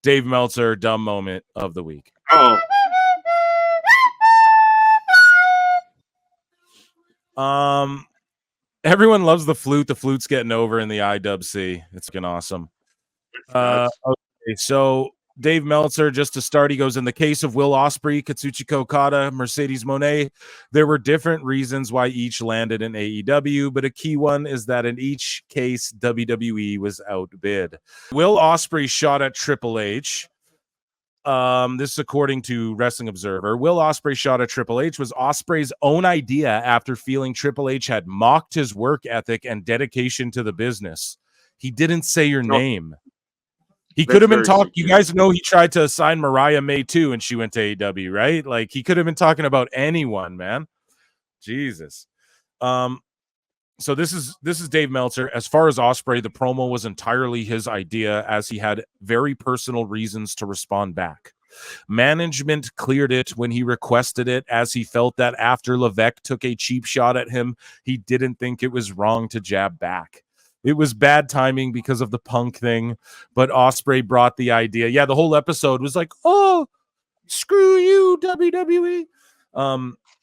Dave Meltzer, dumb moment of the week. Oh. Everyone loves the flute. The flute's getting over in the IWC. It's fucking awesome. Okay, so Dave Meltzer, just to start, he goes, in the case of Will Ospreay, Katsuchika Okada, Mercedes Moné, there were different reasons why each landed in AEW, but a key one is that in each case, WWE was outbid. Will Ospreay shot at Triple H. This is according to Wrestling Observer. Will Ospreay shot at Triple H was Ospreay's own idea after feeling Triple H had mocked his work ethic and dedication to the business. He didn't say your name. He could have been talking. You guys know he tried to sign Mariah May too, and she went to AEW, right? Like he could have been talking about anyone, man. Jesus. So this is Dave Meltzer. As far as Ospreay, the promo was entirely his idea, as he had very personal reasons to respond back. Management cleared it when he requested it, as he felt that after Levesque took a cheap shot at him, he didn't think it was wrong to jab back. It was bad timing because of the Punk thing, but Ospreay brought the idea. Yeah, the whole episode was like, oh, screw you, WWE.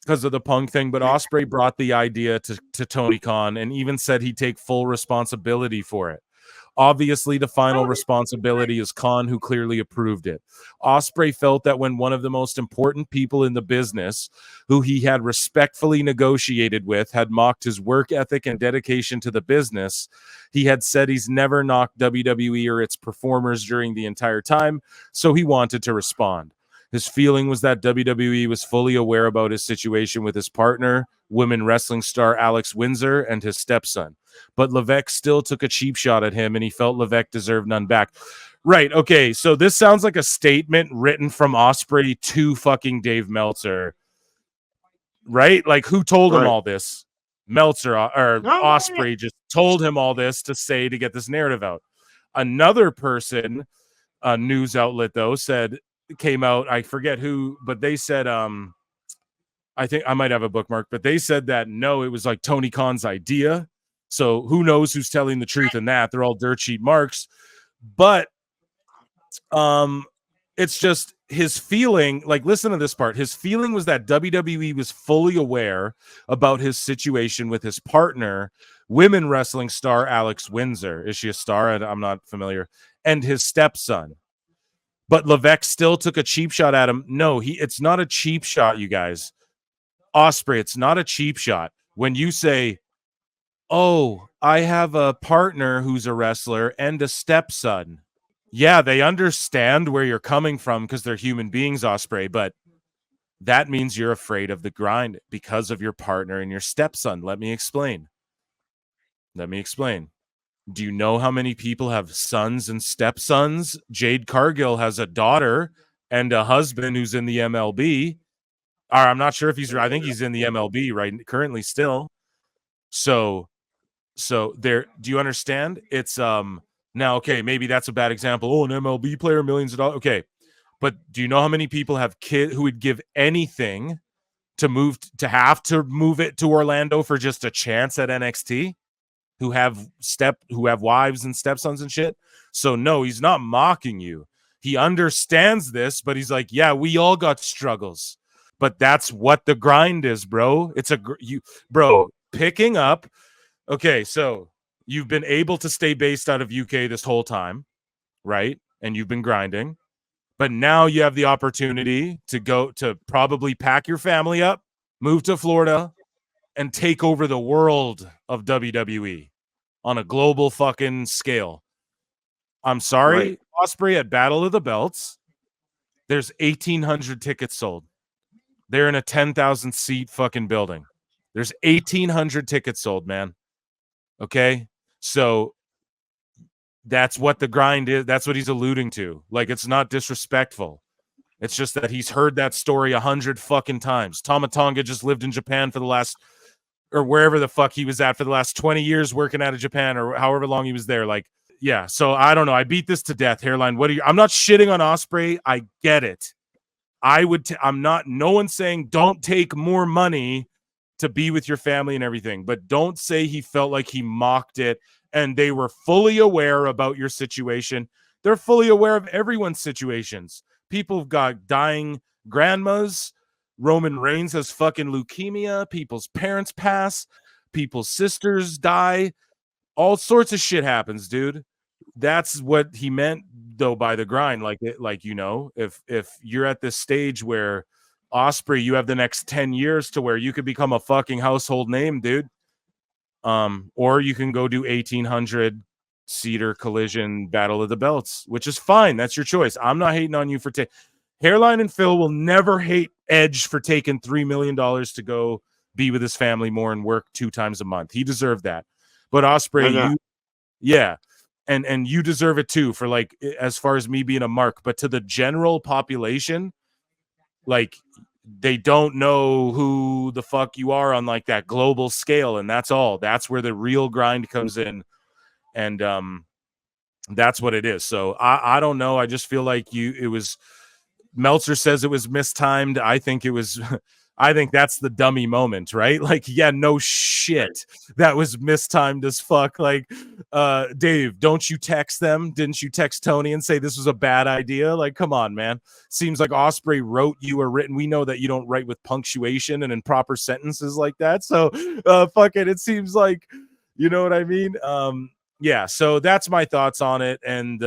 Because of the Punk thing, but Ospreay brought the idea to Tony Khan and even said he'd take full responsibility for it. Obviously, the final responsibility is Khan, who clearly approved it. Ospreay felt that when one of the most important people in the business, who he had respectfully negotiated with, had mocked his work ethic and dedication to the business, he had said he's never knocked WWE or its performers during the entire time, so he wanted to respond. His feeling was that WWE was fully aware about his situation with his partner, women wrestling star Alex Windsor, and his stepson. But Levesque still took a cheap shot at him, and he felt Levesque deserved none back. Right, okay, so this sounds like a statement written from Ospreay to fucking Dave Meltzer. Right? Like, who told him all this? Meltzer, or Ospreay just told him all this to say to get this narrative out. Another person, a news outlet, though, came out, I forget who, but they said, I think I might have a bookmark, but they said that no, it was like Tony Khan's idea. So who knows who's telling the truth in that? They're all dirt sheet marks. But it's just his feeling, like, listen to this part. His feeling was that WWE was fully aware about his situation with his partner, women wrestling star Alex Windsor. Is she a star? I'm not familiar. And his stepson. But Levesque still took a cheap shot at him. No, it's not a cheap shot, you guys. Ospreay, it's not a cheap shot. When you say, oh, I have a partner who's a wrestler and a stepson. Yeah, they understand where you're coming from because they're human beings, Ospreay, but that means you're afraid of the grind because of your partner and your stepson. Let me explain. Do you know how many people have sons and stepsons? Jade Cargill has a daughter and a husband who's in the MLB. Or I'm not sure if I think he's in the MLB right currently still. So there, do you understand? It's now, okay, maybe that's a bad example. Oh, an MLB player, millions of dollars. Okay. But do you know how many people have kids who would give anything to have to move it to Orlando for just a chance at NXT? Who have wives and stepsons and shit. So no, he's not mocking you. He understands this, but he's like, yeah, we all got struggles, but that's what the grind is, bro. It's picking up. Okay, so you've been able to stay based out of UK this whole time, right? And you've been grinding, but now you have the opportunity to go to probably pack your family up, move to Florida, and take over the world of WWE on a global fucking scale. I'm sorry, right. Ospreay, at Battle of the Belts, there's 1,800 tickets sold. They're in a 10,000 seat fucking building. There's 1,800 tickets sold, man. Okay? So that's what the grind is. That's what he's alluding to. Like, it's not disrespectful. It's just that he's heard that story 100 fucking times. Tama Tonga just lived in Japan for the last, or wherever the fuck he was at for the last 20 years working out of Japan, or however long he was there. Like, yeah. So I don't know. I beat this to death. Hairline, I'm not shitting on Ospreay. I get it. No one's saying don't take more money to be with your family and everything, but don't say he felt like he mocked it and they were fully aware about your situation. They're fully aware of everyone's situations. People have got dying grandmas. Roman Reigns has fucking leukemia. People's parents pass. People's sisters die. All sorts of shit happens, dude. That's what he meant though by the grind. Like if you're at this stage where Ospreay, you have the next 10 years to where you could become a fucking household name, dude. Or you can go do 1800 Cedar Collision Battle of the Belts, which is fine. That's your choice. I'm not hating on you for Hairline and Phil will never hate Edge for taking $3 million to go be with his family more and work 2 times a month. He deserved that. But Ospreay, and you deserve it too for like as far as me being a mark. But to the general population, like they don't know who the fuck you are on like that global scale, and that's all. That's where the real grind comes in, and that's what it is. So I don't know. I just feel like it was Meltzer says it was mistimed. I think it was I think that's the dummy moment, right? Like, yeah, no shit. That was mistimed as fuck. Like, Dave, don't you text them? Didn't you text Tony and say this was a bad idea? Like, come on, man. Seems like Ospreay wrote you a written. We know that you don't write with punctuation and in proper sentences like that. So, fuck it. It seems like, you know what I mean? Yeah, so that's my thoughts on it. And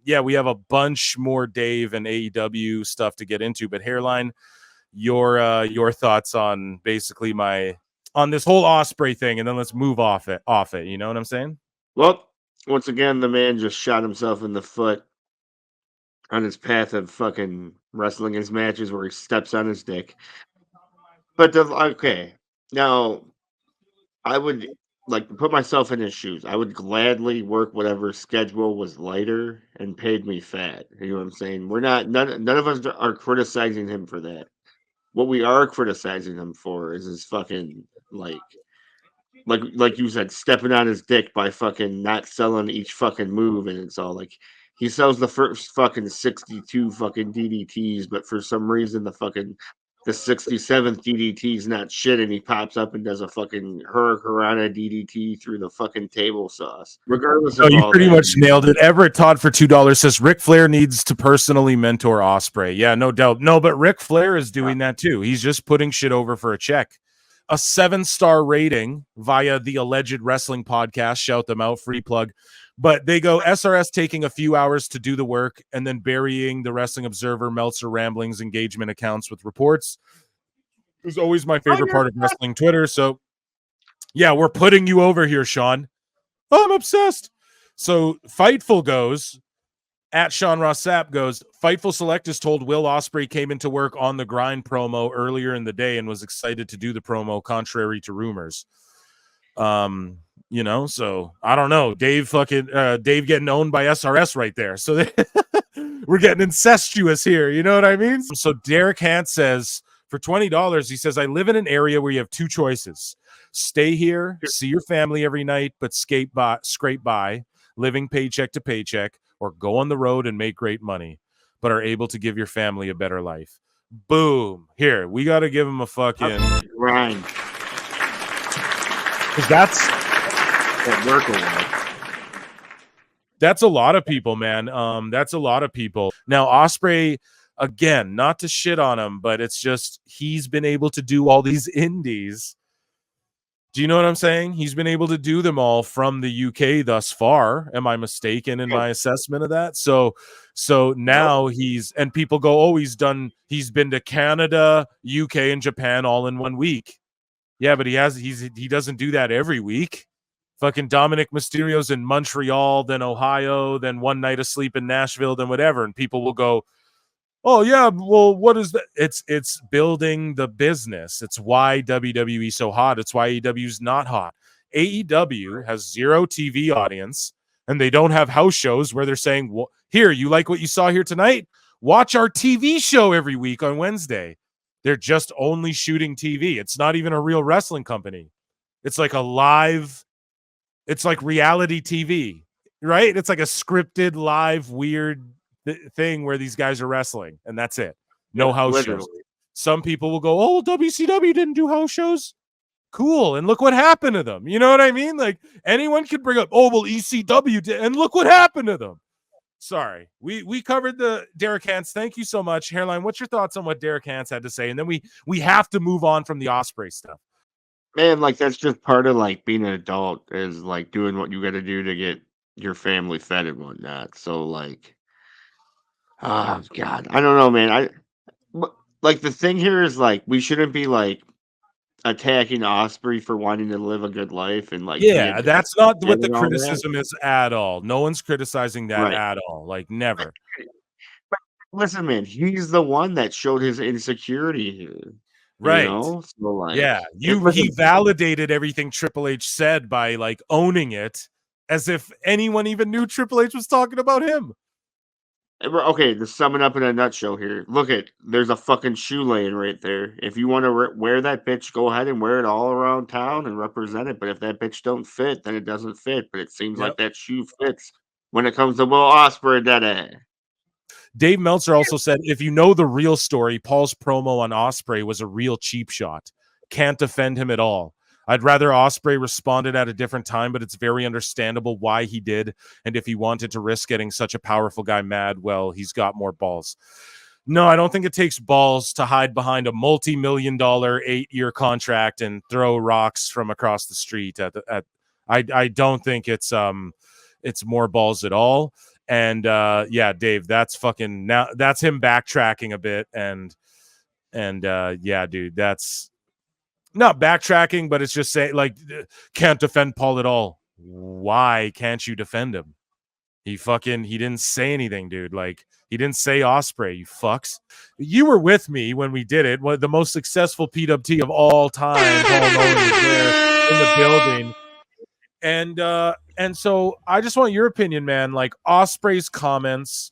yeah, we have a bunch more Dave and AEW stuff to get into, but Hairline, your thoughts on basically on this whole Ospreay thing, and then let's move off it. You know what I'm saying? Well, once again, the man just shot himself in the foot on his path of fucking wrestling his matches where he steps on his dick. But okay, now I would like to put myself in his shoes. I would gladly work whatever schedule was lighter and paid me fat. You know what I'm saying? We're not none of us are criticizing him for that. What we are criticizing him for is his fucking like you said, stepping on his dick by fucking not selling each fucking move, and it's all like he sells the first fucking 62 fucking DDTs, but for some reason the 67th DDT is not shit, and he pops up and does a fucking Hurricanrana DDT through the fucking table sauce. Regardless of you all pretty that, much nailed it. Everett Todd for $2 says Ric Flair needs to personally mentor Ospreay. Yeah, no doubt. No, but Ric Flair is doing that too. He's just putting shit over for a check. A 7-star rating via the Alleged Wrestling Podcast. Shout them out, free plug. But they go SRS taking a few hours to do the work and then burying the Wrestling Observer, Meltzer Ramblings engagement accounts with reports. It was always my favorite part of wrestling Twitter. So, yeah, we're putting you over here, Sean. Oh, I'm obsessed. So Fightful goes, at Sean Ross Sapp goes, Fightful Select is told Will Ospreay came into work on the grind promo earlier in the day and was excited to do the promo, contrary to rumors. You know, so I don't know. Dave getting owned by SRS right there. So we're getting incestuous here. You know what I mean? So Derek Hant says for $20, he says, I live in an area where you have 2 choices. Stay here, see your family every night, but scrape by, living paycheck to paycheck, or go on the road and make great money, but are able to give your family a better life. Boom. Here, we got to give him a fucking grind. Because that's a lot of people, man. That's a lot of people. Now, Ospreay, again, not to shit on him, but it's just he's been able to do all these indies. Do you know what I'm saying? He's been able to do them all from the UK thus far. Am I mistaken in my assessment of that? So now and people go, oh, he's been to Canada, UK, and Japan all in 1 week. Yeah, but he doesn't do that every week. Fucking Dominic Mysterio's in Montreal, then Ohio, then one night of sleep in Nashville, then whatever. And people will go, oh yeah, well, what is that? It's building the business. It's why WWE so hot. It's why AEW's not hot. AEW has 0 TV audience, and they don't have house shows where they're saying, well, here, you like what you saw here tonight? Watch our TV show every week on Wednesday. They're just only shooting TV. It's not even a real wrestling company. It's like it's like reality TV, right? It's like a scripted, live, weird thing where these guys are wrestling, and that's it. No house shows. Some people will go, oh, WCW didn't do house shows. Cool. And look what happened to them. You know what I mean? Like anyone could bring up, oh, well, ECW did, and look what happened to them. Sorry. We covered the Derek Hans. Thank you so much. Hairline, what's your thoughts on what Derek Hans had to say? And then we have to move on from the Ospreay stuff. Man, like that's just part of like being an adult is like doing what you got to do to get your family fed and whatnot. So like, oh God, I don't know, man. Like the thing here is like we shouldn't be like attacking Osprey for wanting to live a good life and like be a Yeah, that's not dad what the and all that. criticism is at all. No one's criticizing that Right. at all. Like never. But listen, man, he's the one that showed his insecurity here. You Right. know, so like, Yeah. it, He listen, validated everything Triple H said by like owning it as if anyone even knew Triple H was talking about him. okay, to sum it up in a nutshell here, look at there's a fucking shoe laying right there. If you want to wear that bitch, go ahead and wear it all around town and represent it. But if that bitch don't fit, then it doesn't fit. But it seems like Yep. that shoe fits when it comes to Will Ospreay. Dave Meltzer also said, if you know the real story, Paul's promo on Ospreay was a real cheap shot. Can't defend him at all. I'd rather Ospreay responded at a different time, but it's very understandable why he did. And if he wanted to risk getting such a powerful guy mad, well, he's got more balls. No, I don't think it takes balls to hide behind a multi-million-dollar 8-year contract and throw rocks from across the street. I don't think it's more balls at all. And yeah, Dave, that's fucking now. That's him backtracking a bit, and yeah, dude, that's not backtracking, but it's just saying like can't defend Paul at all. Why can't you defend him? He didn't say anything, dude. Like he didn't say Ospreay, you fucks. You were with me when we did it. One of the most successful PWT of all time. Paul Nolan was there in the building. And so I just want your opinion, man. Like Ospreay's comments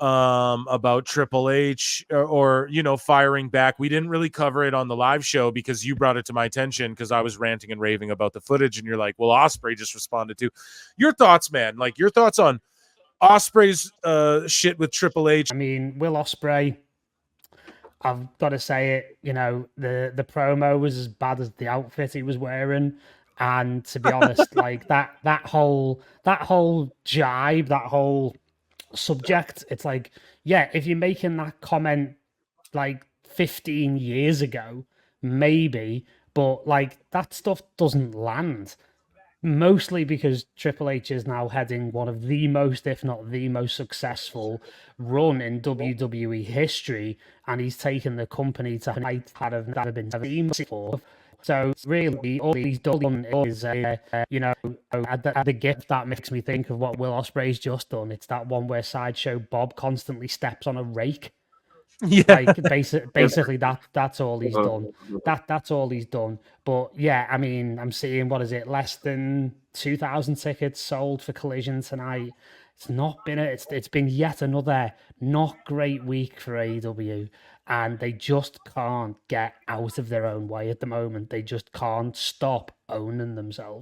about Triple H or you know firing back. We didn't really cover it on the live show because you brought it to my attention because I was ranting and raving about the footage, and you're like, well, Ospreay just responded to your thoughts, man. Like your thoughts on Ospreay's shit with Triple H. I mean, Will Ospreay, I've got to say it, you know, the promo was as bad as the outfit he was wearing. And to be honest, like that whole jibe, that whole subject, it's like, yeah, if you're making that comment like 15 years ago, maybe, but like that stuff doesn't land. Mostly because Triple H is now heading one of the most, if not the most successful run in WWE history, and he's taken the company to heights that have never been seen before. So really, all he's done is, you know, the gift that makes me think of what Will Ospreay's just done. It's that one where Sideshow Bob constantly steps on a rake. Yeah, like basically that's all he's done. That's all he's done. But yeah, I mean, I'm seeing, what is it, less than 2,000 tickets sold for Collision tonight. It's been yet another not great week for AEW, and they just can't get out of their own way at the moment. They just can't stop owning themselves.